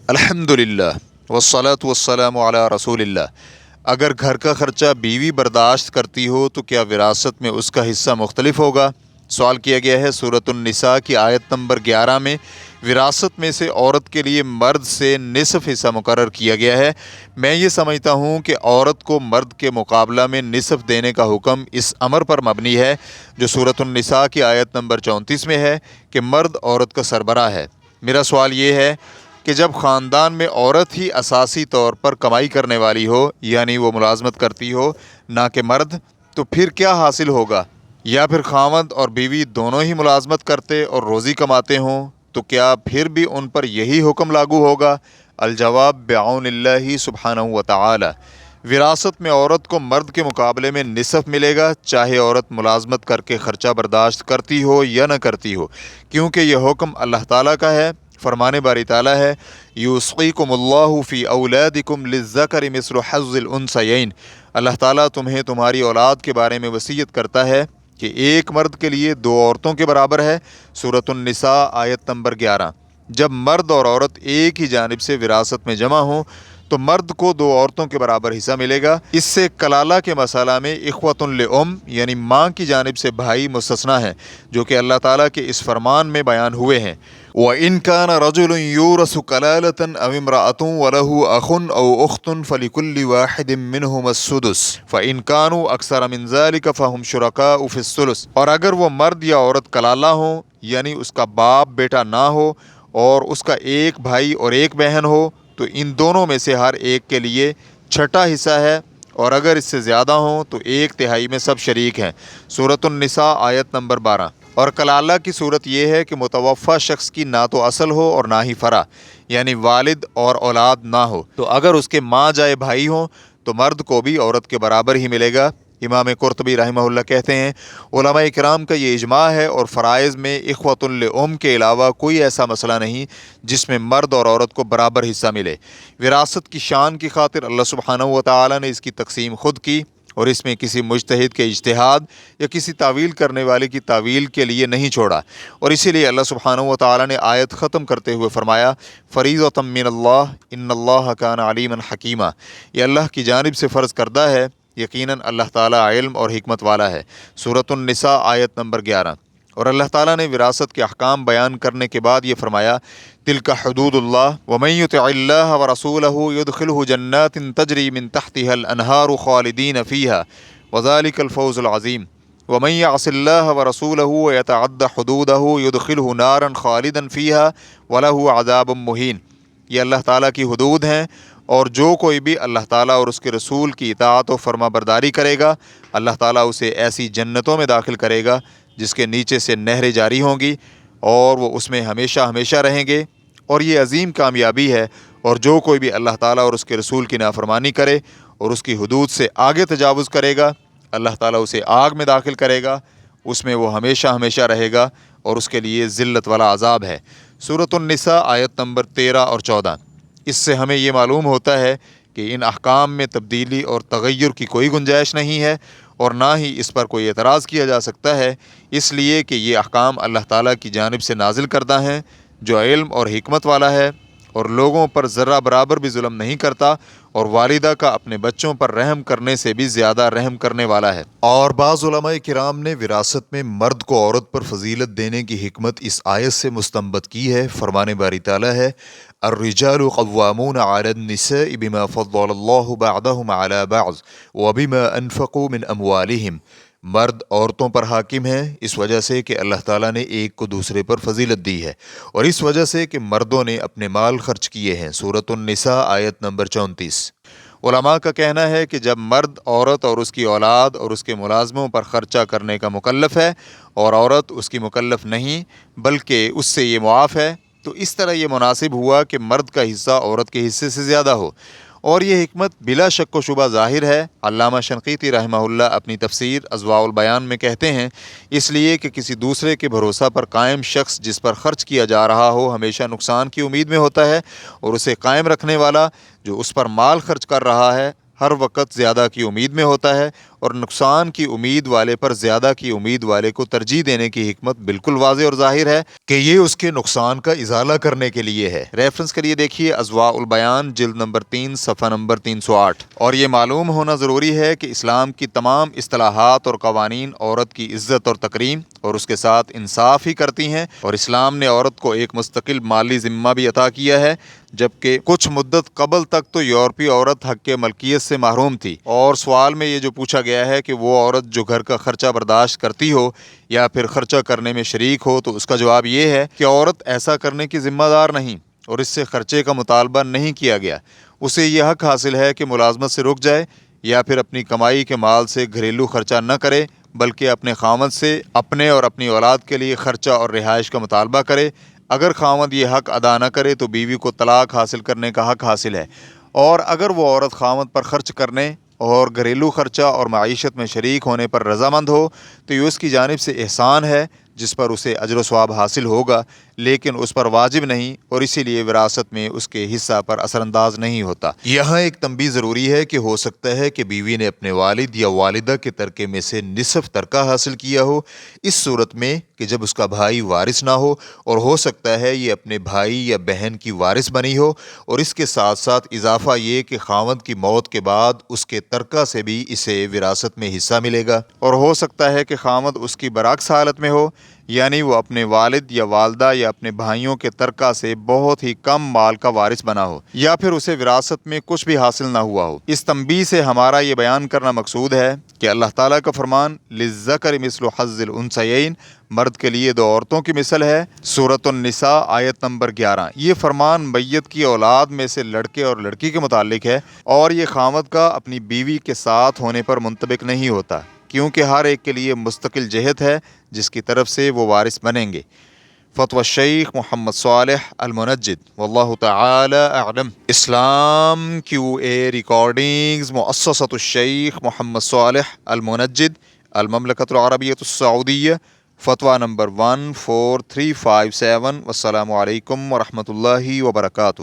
الحمدللہ والصلاة والسلام علی رسول اللہ۔ اگر گھر کا خرچہ بیوی برداشت کرتی ہو تو کیا وراثت میں اس کا حصہ مختلف ہوگا؟ سوال کیا گیا ہے سورۃ النساء کی آیت نمبر 11 میں۔ وراثت میں سے عورت کے لیے مرد سے نصف حصہ مقرر کیا گیا ہے۔ میں یہ سمجھتا ہوں کہ عورت کو مرد کے مقابلہ میں نصف دینے کا حکم اس امر پر مبنی ہے جو سورۃ النساء کی آیت نمبر 34 میں ہے کہ مرد عورت کا سربراہ ہے۔ میرا سوال یہ ہے کہ جب خاندان میں عورت ہی اساسی طور پر کمائی کرنے والی ہو، یعنی وہ ملازمت کرتی ہو نہ کہ مرد، تو پھر کیا حاصل ہوگا؟ یا پھر خاوند اور بیوی دونوں ہی ملازمت کرتے اور روزی کماتے ہوں تو کیا پھر بھی ان پر یہی حکم لاگو ہوگا؟ الجواب بعون اللہ سبحانہ و تعالی۔ وراثت میں عورت کو مرد کے مقابلے میں نصف ملے گا، چاہے عورت ملازمت کر کے خرچہ برداشت کرتی ہو یا نہ کرتی ہو، کیونکہ یہ حکم اللہ تعالیٰ کا ہے۔ فرمانے باری تعالیٰ ہے یوصیکم اللہ فی اولادکم للذکر مثل حظ الانثیین۔ اللہ تعالیٰ تمہیں تمہاری اولاد کے بارے میں وصیت کرتا ہے کہ ایک مرد کے لیے دو عورتوں کے برابر ہے۔ سورۃ النساء آیت نمبر 11۔ جب مرد اور عورت ایک ہی جانب سے وراثت میں جمع ہوں تو مرد کو دو عورتوں کے برابر حصہ ملے گا۔ اس سے کلالہ کے مسئلہ میں اخوۃ لام یعنی ماں کی جانب سے بھائی مستثنیٰ ہیں، جو کہ اللہ تعالیٰ کے اس فرمان میں بیان ہوئے ہیں۔ وَإِن كَانَ رَجُلٌ يُورَثُ كَلَالَةً أَوِ امْرَأَةٌ وَلَهُ أَخٌ أَوْ أُخْتٌ فَلِكُلِّ وَاحِدٍ مِّنْهُمَا السُّدُسُ فَإِن كَانُوا أَكْثَرَ مِن ذَلِكَ فَهُمْ شُرَكَاءُ فِي الثُّلُثِ۔ اور اگر وہ مرد یا عورت کلالہ ہوں، یعنی اس کا باپ بیٹا نہ ہو اور اس کا ایک بھائی اور ایک بہن ہو، تو ان دونوں میں سے ہر ایک کے لیے چھٹا حصہ ہے، اور اگر اس سے زیادہ ہوں تو ایک تہائی میں سب شریک ہیں۔ سورۃ النساء آیت نمبر 12۔ اور کلالہ کی صورت یہ ہے کہ متوفی شخص کی نہ تو اصل ہو اور نہ ہی فرع، یعنی والد اور اولاد نہ ہو، تو اگر اس کے ماں جائے بھائی ہوں تو مرد کو بھی عورت کے برابر ہی ملے گا۔ امام قرطبی رحمہ اللہ کہتے ہیں علماء کرام کا یہ اجماع ہے اور فرائض میں اخوۃ لام کے علاوہ کوئی ایسا مسئلہ نہیں جس میں مرد اور عورت کو برابر حصہ ملے۔ وراثت کی شان کی خاطر اللہ سبحانہ و تعالی نے اس کی تقسیم خود کی اور اس میں کسی مجتہد کے اجتہاد یا کسی تعویل کرنے والے کی تعویل کے لیے نہیں چھوڑا، اور اسی لیے اللہ سبحانہ و تعالی نے آیت ختم کرتے ہوئے فرمایا فریضۃ من اللہ ان اللہ کان علیما حکیما۔ یہ اللہ کی جانب سے فرض کردہ ہے، یقیناً اللہ تعالیٰ علم اور حکمت والا ہے۔ سورۃ النساء آیت نمبر 11۔ اور اللہ تعالیٰ نے وراثت کے احکام بیان کرنے کے بعد یہ فرمایا تلک حدود اللہ ومن یطع اللہ ورسولہ یدخلہ جنات تجری من تحتها الانہار خالدین فیہا وذلک الفوز العظیم ومن یعص اللہ ورسولہ ویتعد حدودہ یدخلہ نارا خالدا فیہا ولہ عذاب مہین۔ یہ اللہ تعالیٰ کی حدود ہیں، اور جو کوئی بھی اللہ تعالیٰ اور اس کے رسول کی اطاعت و فرما برداری کرے گا، اللہ تعالیٰ اسے ایسی جنتوں میں داخل کرے گا جس کے نیچے سے نہریں جاری ہوں گی، اور وہ اس میں ہمیشہ ہمیشہ رہیں گے، اور یہ عظیم کامیابی ہے۔ اور جو کوئی بھی اللہ تعالیٰ اور اس کے رسول کی نافرمانی کرے اور اس کی حدود سے آگے تجاوز کرے گا، اللہ تعالیٰ اسے آگ میں داخل کرے گا، اس میں وہ ہمیشہ ہمیشہ رہے گا، اور اس کے لیے ذلت والا عذاب ہے۔ سورۃ النساء آیت نمبر 13 اور 14۔ اس سے ہمیں یہ معلوم ہوتا ہے کہ ان احکام میں تبدیلی اور تغیر کی کوئی گنجائش نہیں ہے، اور نہ ہی اس پر کوئی اعتراض کیا جا سکتا ہے، اس لیے کہ یہ احکام اللہ تعالیٰ کی جانب سے نازل کردہ ہیں جو علم اور حکمت والا ہے، اور لوگوں پر ذرہ برابر بھی ظلم نہیں کرتا، اور والدہ کا اپنے بچوں پر رحم کرنے سے بھی زیادہ رحم کرنے والا ہے۔ اور بعض علماء کرام نے وراثت میں مرد کو عورت پر فضیلت دینے کی حکمت اس آیت سے مستنبط کی ہے۔ فرمان باری تعالیٰ ہے الرجال قوامون علی النساء بما فضل اللہ بعضهم علی بعض وبما انفقوا من اموالهم۔ مرد عورتوں پر حاکم ہیں اس وجہ سے کہ اللہ تعالیٰ نے ایک کو دوسرے پر فضیلت دی ہے، اور اس وجہ سے کہ مردوں نے اپنے مال خرچ کیے ہیں۔ سورۃ النساء آیت نمبر 34۔ علماء کا کہنا ہے کہ جب مرد عورت اور اس کی اولاد اور اس کے ملازموں پر خرچہ کرنے کا مکلف ہے اور عورت اس کی مکلف نہیں بلکہ اس سے یہ معاف ہے، تو اس طرح یہ مناسب ہوا کہ مرد کا حصہ عورت کے حصے سے زیادہ ہو، اور یہ حکمت بلا شک و شبہ ظاہر ہے۔ علامہ شنقیطی رحمہ اللہ اپنی تفسیر اضواء البیان میں کہتے ہیں اس لیے کہ کسی دوسرے کے بھروسہ پر قائم شخص جس پر خرچ کیا جا رہا ہو ہمیشہ نقصان کی امید میں ہوتا ہے، اور اسے قائم رکھنے والا جو اس پر مال خرچ کر رہا ہے ہر وقت زیادہ کی امید میں ہوتا ہے، اور نقصان کی امید والے پر زیادہ کی امید والے کو ترجیح دینے کی حکمت بالکل واضح اور ظاہر ہے کہ یہ اس کے نقصان کا ازالہ کرنے کے لیے ہے۔ ریفرنس کے لیے دیکھیے اضواء البیان جلد نمبر 3 صفحہ نمبر 308۔ اور یہ معلوم ہونا ضروری ہے کہ اسلام کی تمام اصطلاحات اور قوانین عورت کی عزت اور تکریم اور اس کے ساتھ انصاف ہی کرتی ہیں، اور اسلام نے عورت کو ایک مستقل مالی ذمہ بھی عطا کیا ہے، جبکہ کچھ مدت قبل تک تو یورپی عورت حق ملکیت سے محروم تھی۔ اور سوال میں یہ جو پوچھا گیا ہے کہ وہ عورت جو گھر کا خرچہ برداشت کرتی ہو یا پھر خرچہ کرنے میں شریک ہو، تو اس کا جواب یہ ہے کہ عورت ایسا کرنے کی ذمہ دار نہیں اور اس سے خرچے کا مطالبہ نہیں کیا گیا۔ اسے یہ حق حاصل ہے کہ ملازمت سے رک جائے یا پھر اپنی کمائی کے مال سے گھریلو خرچہ نہ کرے، بلکہ اپنے خاوند سے اپنے اور اپنی اولاد کے لیے خرچہ اور رہائش کا مطالبہ کرے۔ اگر خاوند یہ حق ادا نہ کرے تو بیوی کو طلاق حاصل کرنے کا حق حاصل ہے، اور اگر وہ عورت خاوند پر خرچ کرنے اور گھریلو خرچہ اور معیشت میں شریک ہونے پر رضامند ہو تو یہ اس کی جانب سے احسان ہے جس پر اسے اجر و ثواب حاصل ہوگا، لیکن اس پر واجب نہیں، اور اسی لیے وراثت میں اس کے حصہ پر اثر انداز نہیں ہوتا۔ یہاں ایک تنبیہ ضروری ہے کہ ہو سکتا ہے کہ بیوی نے اپنے والد یا والدہ کے ترکے میں سے نصف ترکہ حاصل کیا ہو، اس صورت میں کہ جب اس کا بھائی وارث نہ ہو، اور ہو سکتا ہے یہ اپنے بھائی یا بہن کی وارث بنی ہو، اور اس کے ساتھ ساتھ اضافہ یہ کہ خاوند کی موت کے بعد اس کے ترکہ سے بھی اسے وراثت میں حصہ ملے گا، اور ہو سکتا ہے کہ خاوند اس کی برعکس حالت میں ہو، یعنی وہ اپنے والد یا والدہ یا اپنے بھائیوں کے ترکہ سے بہت ہی کم مال کا وارث بنا ہو، یا پھر اسے وراثت میں کچھ بھی حاصل نہ ہوا ہو۔ اس تنبیہ سے ہمارا یہ بیان کرنا مقصود ہے کہ اللہ تعالیٰ کا فرمان للذکر مثل حظ الانثیین، مرد کے لیے 2 عورتوں کی مثل ہے، سورۃ النساء آیت نمبر 11۔ یہ فرمان میت کی اولاد میں سے لڑکے اور لڑکی کے متعلق ہے، اور یہ خاوند کا اپنی بیوی کے ساتھ ہونے پر منطبق نہیں ہوتا، کیونکہ ہر ایک کے لیے مستقل جہت ہے جس کی طرف سے وہ وارث بنیں گے۔ فتوی الشیخ محمد صالح المنجد، واللہ تعالی اعلم۔ اسلام QA ریکارڈنگز، مؤسسۃ الشیخ محمد صالح المنجد، المملکۃ العربیۃ السعودیہ، فتویٰ نمبر 14357۔ والسلام علیکم ورحمۃ اللہ وبرکاتہ۔